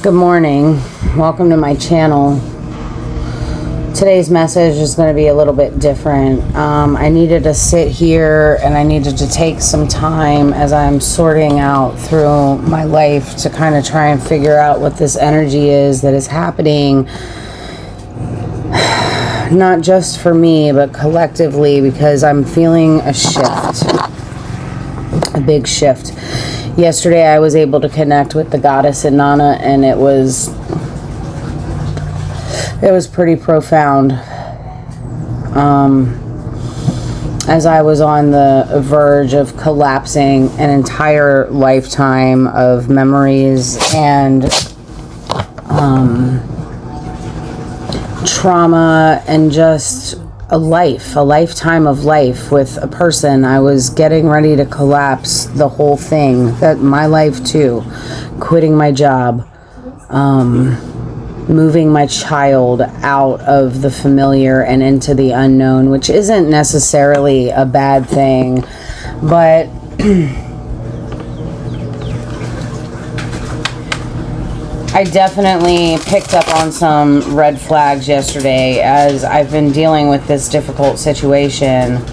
Good morning. Welcome to my channel. Today's message is going to be a little bit different. I needed to sit here and I needed to take some time as I'm sorting out through my life to kind of try and figure out what this energy is that is happening, not just for me, but collectively, because I'm feeling a shift, a big shift. Yesterday I was able to connect with the goddess Inanna, and it was pretty profound. As I was on the verge of collapsing an entire lifetime of memories and trauma and just a lifetime of life with a person. I was getting ready to collapse the whole thing, that my life too, quitting my job, moving my child out of the familiar and into the unknown, which isn't necessarily a bad thing, but I definitely picked up on some red flags yesterday as I've been dealing with this difficult situation.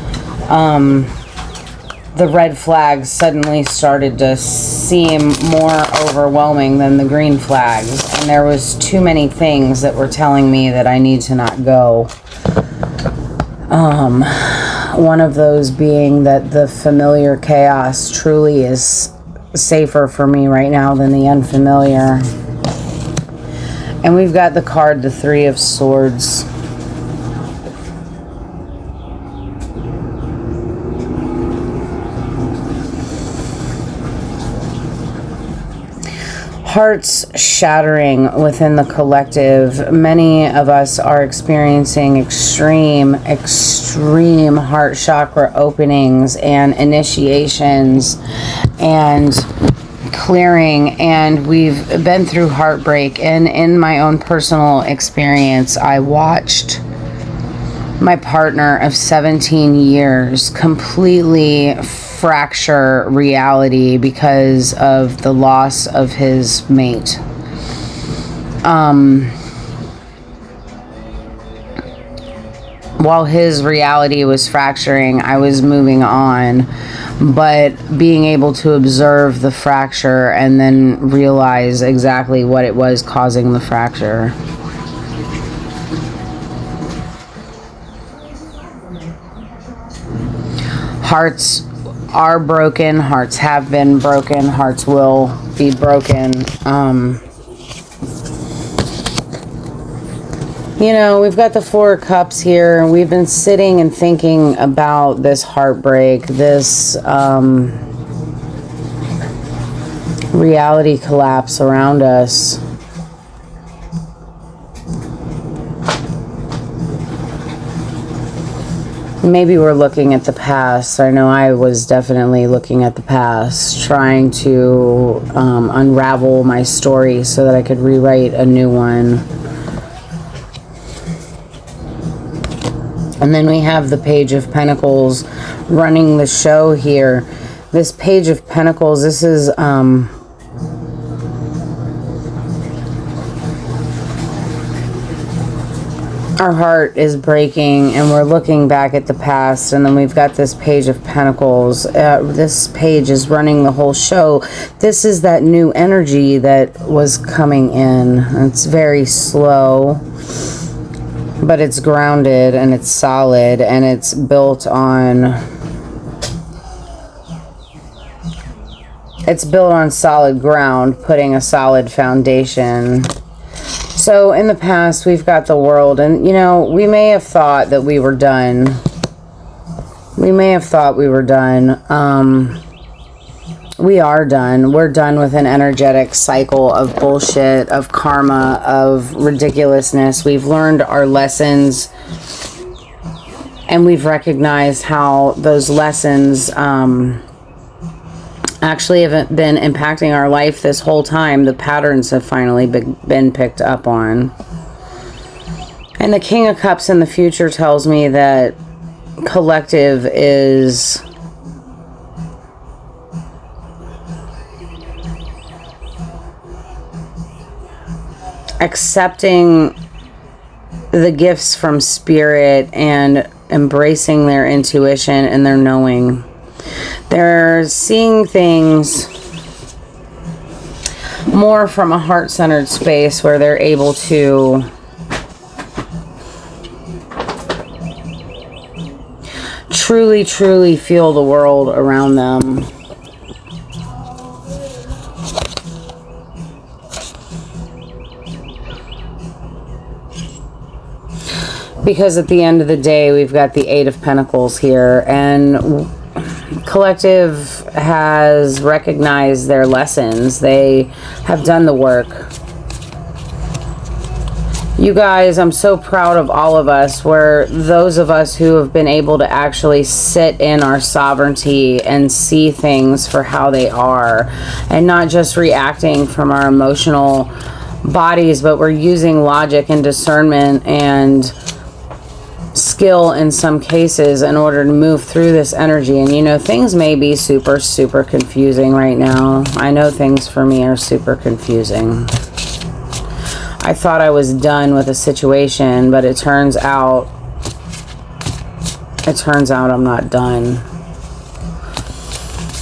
The red flags suddenly started to seem more overwhelming than the green flags, and there was too many things that were telling me that I need to not go. One of those being that the familiar chaos truly is safer for me right now than the unfamiliar. And we've got the card, the Three of Swords. Hearts shattering within the collective. Many of us are experiencing extreme heart chakra openings and initiations and clearing, and we've been through heartbreak. And in my own personal experience, I watched my partner of 17 years completely fracture reality because of the loss of his mate. While his reality was fracturing, I was moving on, but being able to observe the fracture and then realize exactly what it was causing the fracture. Hearts are broken, hearts have been broken, hearts will be broken. You know, we've got the Four of Cups here, and we've been sitting and thinking about this heartbreak, this reality collapse around us. Maybe we're looking at the past. I know I was definitely looking at the past, trying to unravel my story so that I could rewrite a new one. And then we have the Page of Pentacles running the show here. This Page of Pentacles, this is our heart is breaking and we're looking back at the past, and then we've got this Page of Pentacles. This page is running the whole show. This is that new energy that was coming in. It's very slow, but it's grounded and it's solid and it's built on solid ground, putting a solid foundation. So in the past, we've got the World, and you know, we may have thought that we were done. We are done. We're done with an energetic cycle of bullshit, of karma, of ridiculousness. We've learned our lessons, and we've recognized how those lessons actually have been impacting our life this whole time. The patterns have finally been picked up on. And the King of Cups in the future tells me that collective is accepting the gifts from spirit and embracing their intuition and their knowing. They're seeing things more from a heart-centered space where they're able to truly feel the world around them. Because at the end of the day, we've got the Eight of Pentacles here, and Collective has recognized their lessons. They have done the work. You guys, I'm so proud of all of us, where those of us who have been able to actually sit in our sovereignty and see things for how they are, and not just reacting from our emotional bodies, but we're using logic and discernment and skill in some cases in order to move through this energy. And you know, things may be super confusing right now. I know things for me are super confusing. I thought I was done with a situation, but it turns out I'm not done.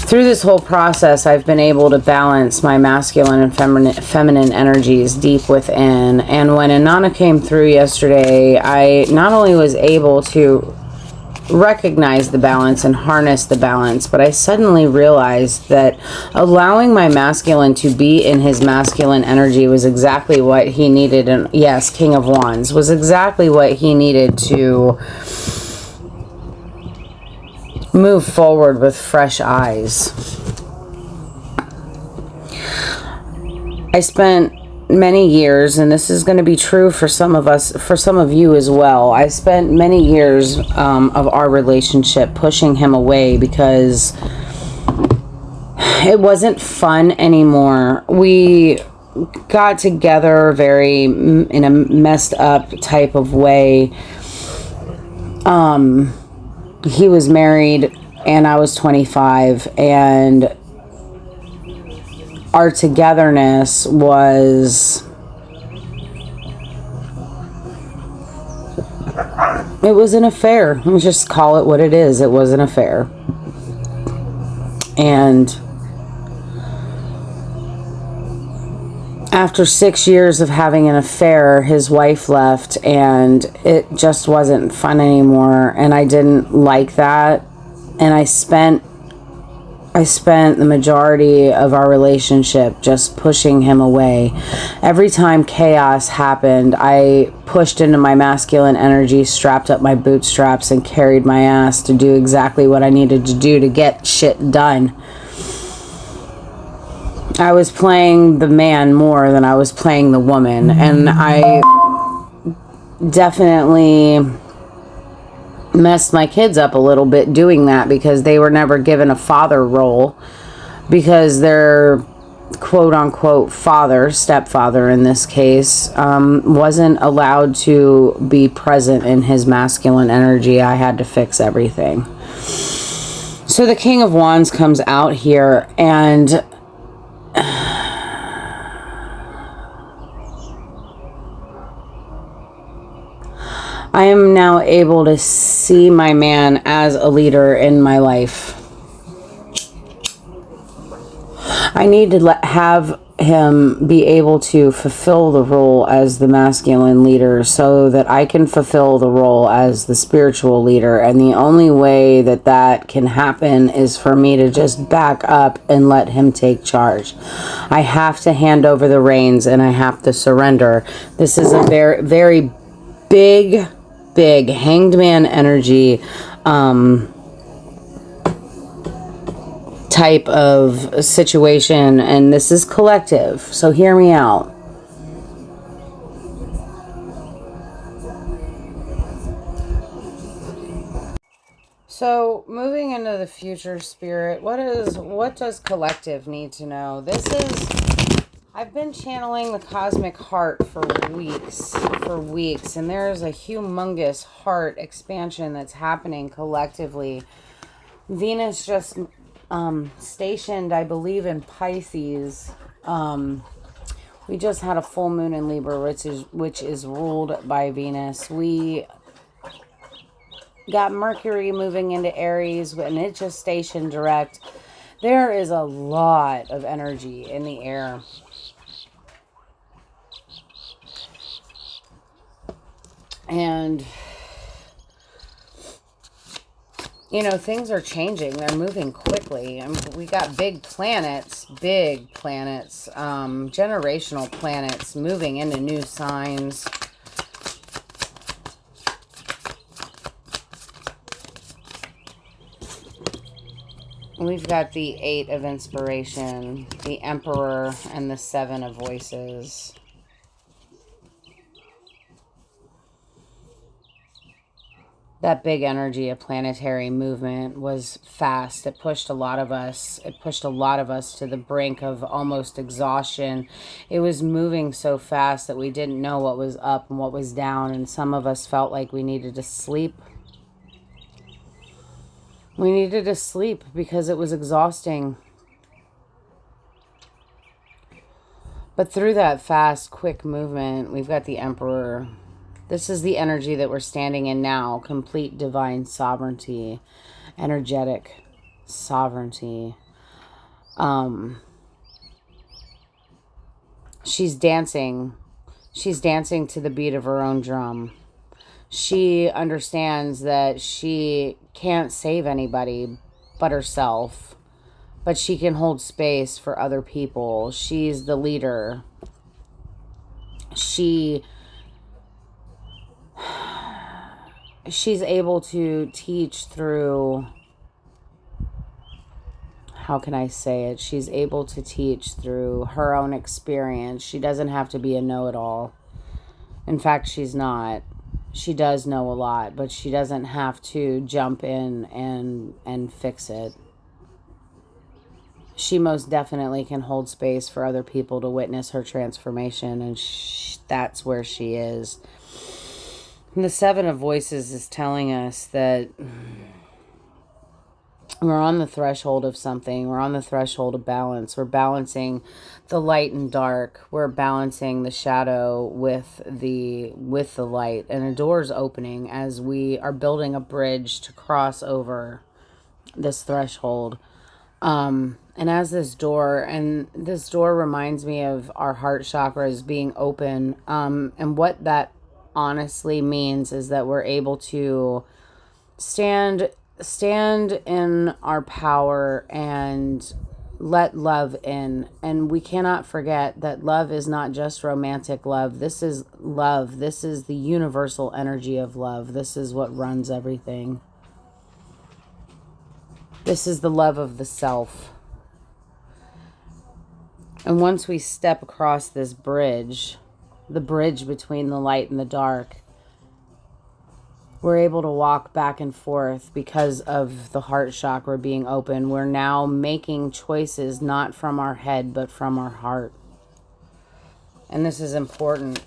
Through this whole process, I've been able to balance my masculine and feminine energies deep within. And when Inanna came through yesterday, I not only was able to recognize the balance and harness the balance, but I suddenly realized that allowing my masculine to be in his masculine energy was exactly what he needed. And yes, King of Wands was exactly what he needed to move forward with fresh eyes. I spent many years, and this is going to be true for some of us, for some of you as well. I spent many years of our relationship pushing him away because it wasn't fun anymore. We got together very in a messed up type of way. He was married and I was 25, and our togetherness was, it was an affair. Let's just call it what it is. It was an affair. And after 6 years of having an affair, his wife left, and it just wasn't fun anymore. And I didn't like that. And I spent the majority of our relationship just pushing him away. Every time chaos happened, I pushed into my masculine energy, strapped up my bootstraps, and carried my ass to do exactly what I needed to do to get shit done. I was playing the man more than I was playing the woman. And I definitely messed my kids up a little bit doing that, because they were never given a father role, because their quote-unquote father, stepfather in this case, wasn't allowed to be present in his masculine energy. I had to fix everything. So the King of Wands comes out here, and I am now able to see my man as a leader in my life. I need to have him be able to fulfill the role as the masculine leader so that I can fulfill the role as the spiritual leader. And the only way that that can happen is for me to just back up and let him take charge. I have to hand over the reins, and I have to surrender. This is a very, very big hanged man energy type of situation, and this is collective, so hear me out. So moving into the future, Spirit, what does collective need to know? I've been channeling the cosmic heart for weeks, and there's a humongous heart expansion that's happening collectively. Venus just stationed, I believe, in Pisces, We just had a full moon in Libra, which is ruled by Venus. We got Mercury moving into Aries, and it just stationed direct. There is a lot of energy in the air. And, you know, things are changing. They're moving quickly. And we got big planets, generational planets moving into new signs. We've got the 8 of Inspiration, the Emperor, and the 7 of Voices. That big energy of planetary movement was fast. It pushed a lot of us. It pushed a lot of us to the brink of almost exhaustion. It was moving so fast that we didn't know what was up and what was down, and some of us felt like we needed to sleep. We needed to sleep because it was exhausting. But through that fast, quick movement, we've got the Emperor. This is the energy that we're standing in now. Complete divine sovereignty. Energetic sovereignty. She's dancing. She's dancing to the beat of her own drum. She understands that she can't save anybody but herself, but she can hold space for other people. She's the leader. She's able to teach through, how can I say it? She's able to teach through her own experience. She doesn't have to be a know-it-all. In fact, she's not. She does know a lot, but she doesn't have to jump in and fix it. She most definitely can hold space for other people to witness her transformation, and that's where she is. And the 7 of Voices is telling us that we're on the threshold of something. We're on the threshold of balance. We're balancing the light and dark. We're balancing the shadow with the light. And a door's opening as we are building a bridge to cross over this threshold. And as this door reminds me of our heart chakras being open. And what that honestly means is that we're able to stand in our power and let love in. And we cannot forget that love is not just romantic love. This is love. This is the universal energy of love. This is what runs everything. This is the love of the self. And once we step across this bridge, the bridge between the light and the dark, we're able to walk back and forth because of the heart chakra being open. We're now making choices not from our head, but from our heart. And this is important.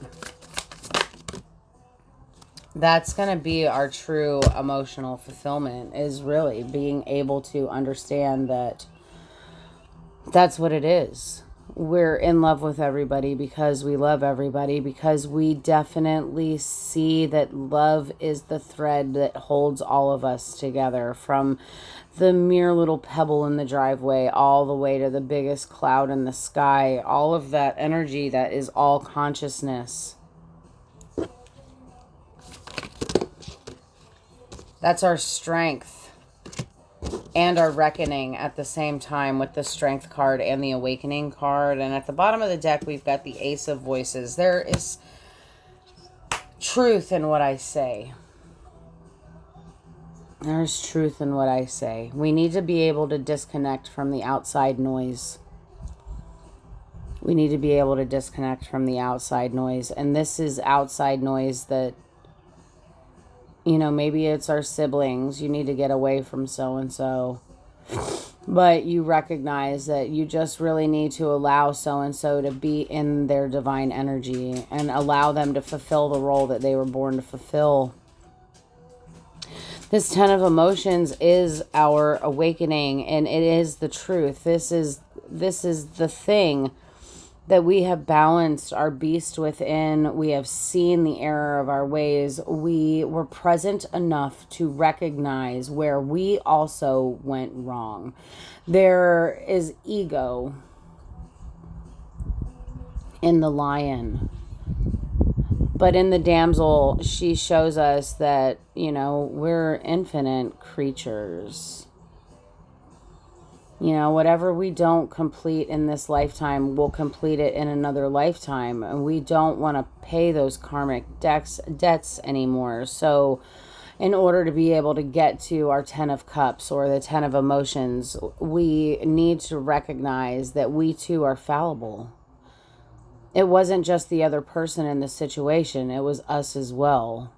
That's going to be our true emotional fulfillment, is really being able to understand that that's what it is. We're in love with everybody because we love everybody, because we definitely see that love is the thread that holds all of us together, from the mere little pebble in the driveway all the way to the biggest cloud in the sky. All of that energy that is all consciousness. That's our strength and our reckoning at the same time, with the Strength card and the Awakening card. And at the bottom of the deck, we've got the Ace of Voices. There is truth in what I say. There's truth in what I say. We need to be able to disconnect from the outside noise. We need to be able to disconnect from the outside noise. And this is outside noise that, you know, maybe it's our siblings. You need to get away from so-and-so. But you recognize that you just really need to allow so-and-so to be in their divine energy and allow them to fulfill the role that they were born to fulfill. This 10 of Emotions is our awakening, and it is the truth. This is the thing that we have balanced our beast within. We have seen the error of our ways. We were present enough to recognize where we also went wrong. There is ego in the lion. But in the damsel, she shows us that, we're infinite creatures. Whatever we don't complete in this lifetime, we'll complete it in another lifetime. And we don't want to pay those karmic debts anymore. So in order to be able to get to our 10 of cups or the 10 of emotions, we need to recognize that we too are fallible. It wasn't just the other person in the situation, it was us as well.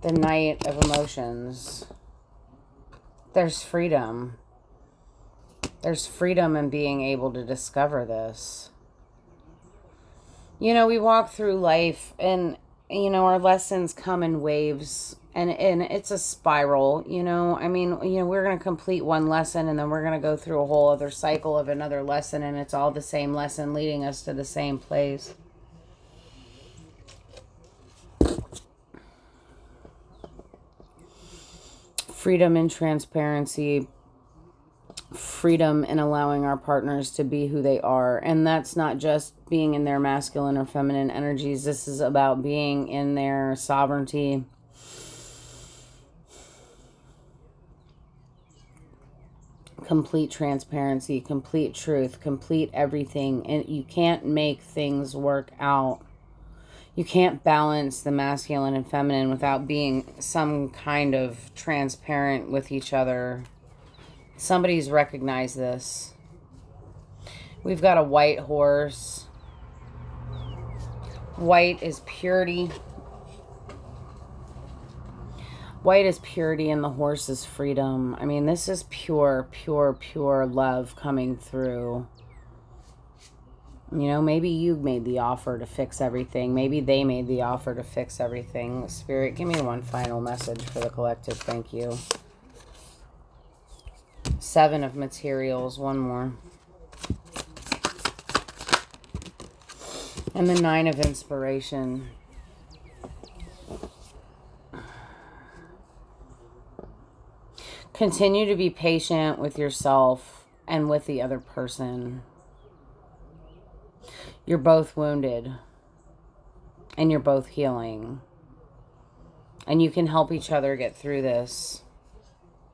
The Knight of Emotions. There's freedom. There's freedom in being able to discover this. We walk through life and, our lessons come in waves and it's a spiral, we're going to complete one lesson and then we're going to go through a whole other cycle of another lesson, and it's all the same lesson leading us to the same place. Freedom and transparency, freedom in allowing our partners to be who they are. And that's not just being in their masculine or feminine energies. This is about being in their sovereignty. Complete transparency, complete truth, complete everything. And you can't make things work out. You can't balance the masculine and feminine without being some kind of transparent with each other. Somebody's recognized this. We've got a white horse. White is purity. White is purity and the horse is freedom. This is pure, pure, pure love coming through. Maybe you made the offer to fix everything. Maybe they made the offer to fix everything. Spirit, give me one final message for the collective. Thank you. 7 of materials. One more. And the 9 of inspiration. Continue to be patient with yourself and with the other person. You're both wounded. And you're both healing. And you can help each other get through this.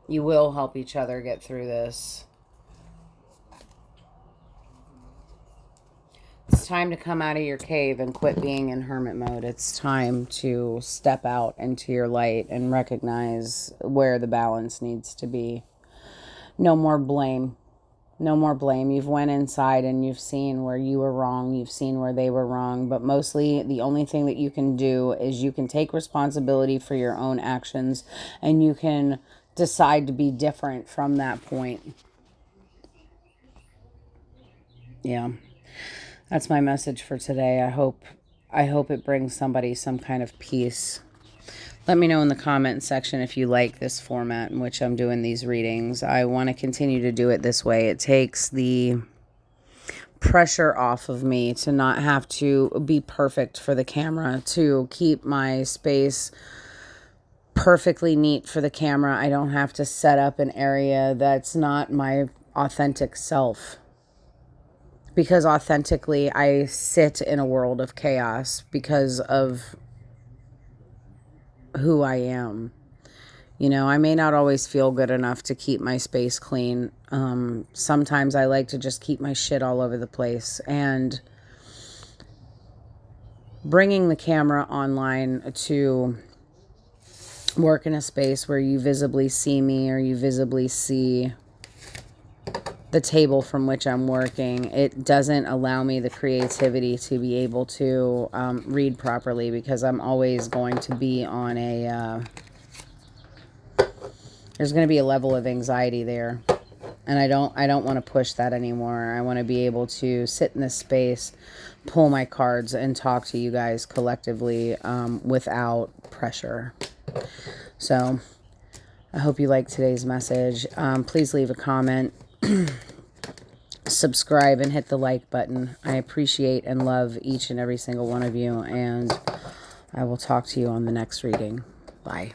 You will help each other get through this. It's time to come out of your cave and quit being in hermit mode. It's time to step out into your light and recognize where the balance needs to be. No more blame. No more blame. You've went inside and you've seen where you were wrong. You've seen where they were wrong. But mostly the only thing that you can do is you can take responsibility for your own actions and you can decide to be different from that point. Yeah. That's my message for today. I hope it brings somebody some kind of peace. Let me know in the comment section if you like this format in which I'm doing these readings. I want to continue to do it this way. It takes the pressure off of me to not have to be perfect for the camera, to keep my space perfectly neat for the camera. I don't have to set up an area that's not my authentic self. Because authentically, I sit in a world of chaos because of who I am. I may not always feel good enough to keep my space clean. Sometimes I like to just keep my shit all over the place. And bringing the camera online to work in a space where you visibly see me or you visibly see the table from which I'm working, it doesn't allow me the creativity to be able to read properly, because I'm always going to be on a there's going to be a level of anxiety there. And I don't want to push that anymore. I want to be able to sit in this space, pull my cards, and talk to you guys collectively without pressure. So I hope you liked today's message. Please leave a comment, subscribe, and hit the like button. I appreciate and love each and every single one of you, and I will talk to you on the next reading. Bye.